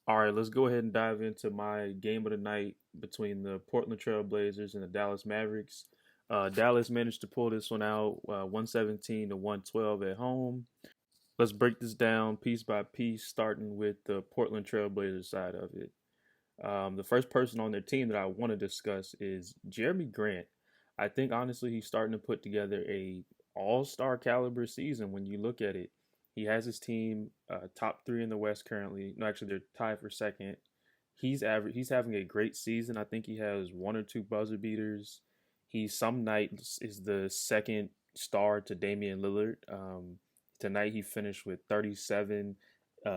All right, let's go ahead and dive into my game of the night between the Portland Trail Blazers and the Dallas Mavericks. Dallas managed to pull this one out, 117 to 112 at home. Let's break this down piece by piece, starting with the Portland Trail Blazers side of it. The first person on their team that I want to discuss is Jeremy Grant. I think honestly he's starting to put together a all-star caliber season when you look at it. He has his team top three in the West currently. No, actually they're tied for second. He's having a great season. I think he has one or two buzzer beaters. He some nights is the second star to Damian Lillard. Tonight he finished with 37,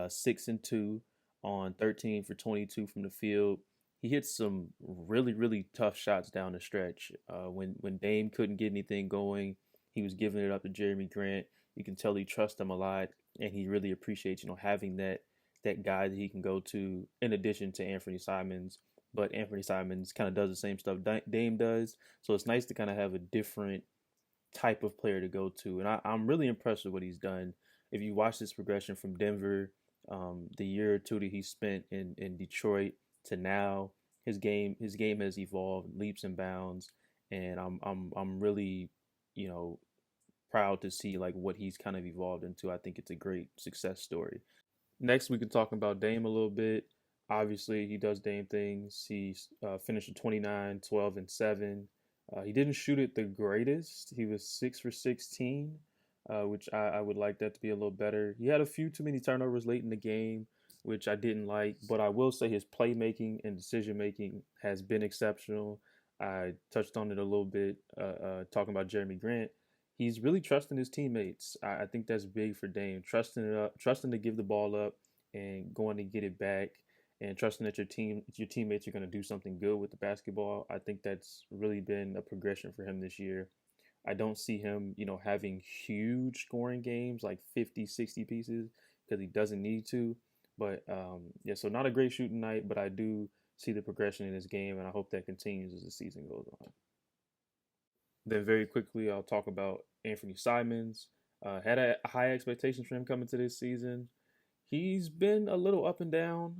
6 and 2 on 13 for 22 from the field. He hit some really tough shots down the stretch. When Dame couldn't get anything going, he was giving it up to Jeremy Grant. You can tell he trusts him a lot, and he really appreciates having that guy that he can go to in addition to Anthony Simons. But Anthony Simons kind of does the same stuff Dame does, so it's nice to kind of have a different type of player to go to. And I'm really impressed with what he's done. If you watch this progression from Denver, the year or two that he spent in Detroit to now, his game has evolved leaps and bounds, and I'm really you know proud to see like what he's kind of evolved into. I think it's a great success story. Next, we can talk about Dame a little bit. Obviously, he does Dame things. He finished at 29, 12, and 7. He didn't shoot it the greatest. He was 6 for 16, which I would like that to be a little better. He had a few too many turnovers late in the game, which I didn't like. But I will say his playmaking and decision making has been exceptional. I touched on it a little bit talking about Jeremy Grant. He's really trusting his teammates. I think that's big for Dame. Trusting it up, trusting to give the ball up and going to get it back, and trusting that your teammates are going to do something good with the basketball. I think that's really been a progression for him this year. I don't see him, having huge scoring games like 50, 60 pieces because he doesn't need to. But yeah, so not a great shooting night, but I do see the progression in his game, and I hope that continues as the season goes on. Then very quickly, I'll talk about Anthony Simons. Had a high expectations for him coming to this season. He's been a little up and down,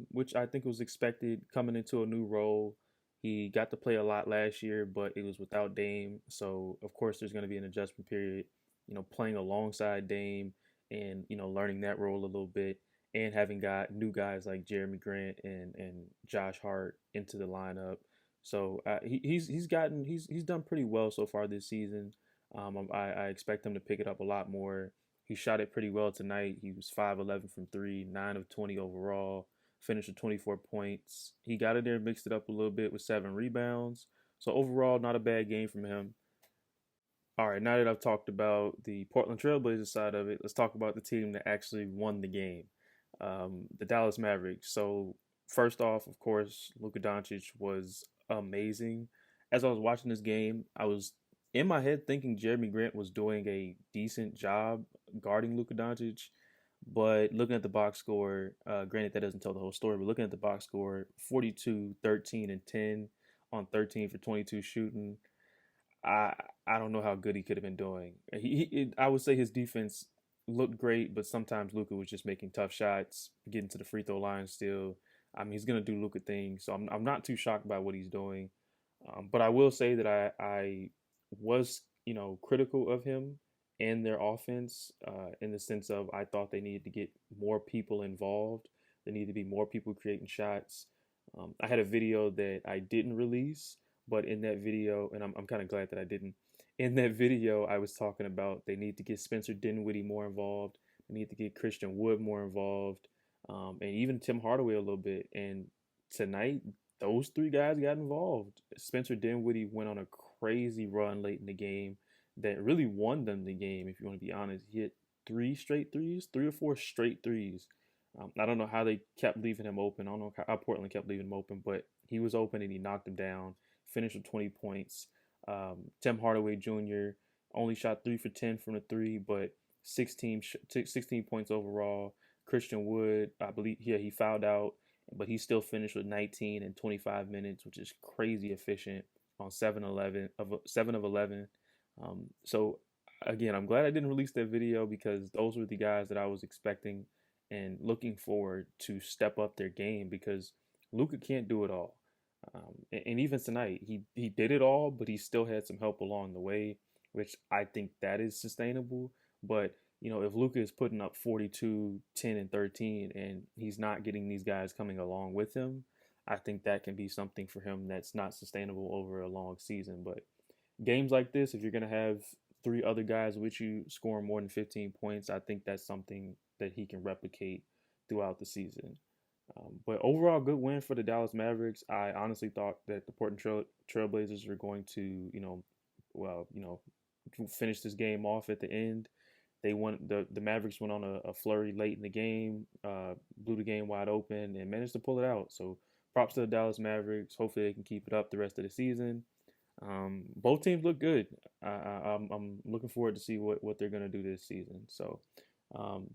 which I think was expected coming into a new role. He got to play a lot last year, but it was without Dame. So, of course, there's going to be an adjustment period, playing alongside Dame and, learning that role a little bit and having got new guys like Jeremy Grant and Josh Hart into the lineup. So he's done pretty well so far this season. I expect him to pick it up a lot more. He shot it pretty well tonight. He was 5-11 from three, 9 of 20 overall, finished with 24 points. He got in there, mixed it up a little bit with 7 rebounds. So overall, not a bad game from him. All right, now that I've talked about the Portland Trailblazers side of it, let's talk about the team that actually won the game, the Dallas Mavericks. So first off, of course, Luka Doncic was amazing. As I was watching this game, I was in my head thinking Jeremy Grant was doing a decent job guarding Luka Doncic, but looking at the box score, granted that doesn't tell the whole story, but looking at the box score, 42, 13, and 10 on 13 for 22 shooting. I I don't know how good he could have been doing. I would say his defense looked great, but sometimes Luka was just making tough shots, getting to the free throw line still. I mean, he's gonna do Luka things, so I'm not too shocked by what he's doing. But I will say that I was critical of him and their offense in the sense of I thought they needed to get more people involved. There needed to be more people creating shots. I had a video that I didn't release, but in that video, and I'm kind of glad that I didn't. In that video, I was talking about they need to get Spencer Dinwiddie more involved. They need to get Christian Wood more involved, and even Tim Hardaway a little bit. And tonight, those three guys got involved. Spencer Dinwiddie went on a crazy run late in the game that really won them the game. If you want to be honest, he hit three straight threes, 3 or 4 straight threes. I don't know how they kept leaving him open. I don't know how Portland kept leaving him open, but he was open and he knocked him down. Finished with 20 points. Tim Hardaway Jr. only shot 3 for 10 from the three, but 16 points overall. Christian Wood, I believe, yeah, he fouled out, but he still finished with 19 in 25 minutes, which is crazy efficient on 7 of 11. So again, I'm glad I didn't release that video because those were the guys that I was expecting, and looking forward to step up their game because Luka can't do it all. And even tonight, he did it all, but he still had some help along the way, which I think that is sustainable. But if Luka is putting up 42, 10, and 13, and he's not getting these guys coming along with him, I think that can be something for him that's not sustainable over a long season. But games like this, if you're going to have three other guys with you scoring more than 15 points, I think that's something that he can replicate throughout the season. But overall, good win for the Dallas Mavericks. I honestly thought that the Portland Trailblazers were going to, well, finish this game off at the end. They won. The Mavericks went on a flurry late in the game, blew the game wide open, and managed to pull it out. So props to the Dallas Mavericks. Hopefully, they can keep it up the rest of the season. Both teams look good. I'm looking forward to see what they're gonna do this season. So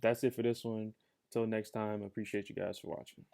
that's it for this one. Until next time, I appreciate you guys for watching.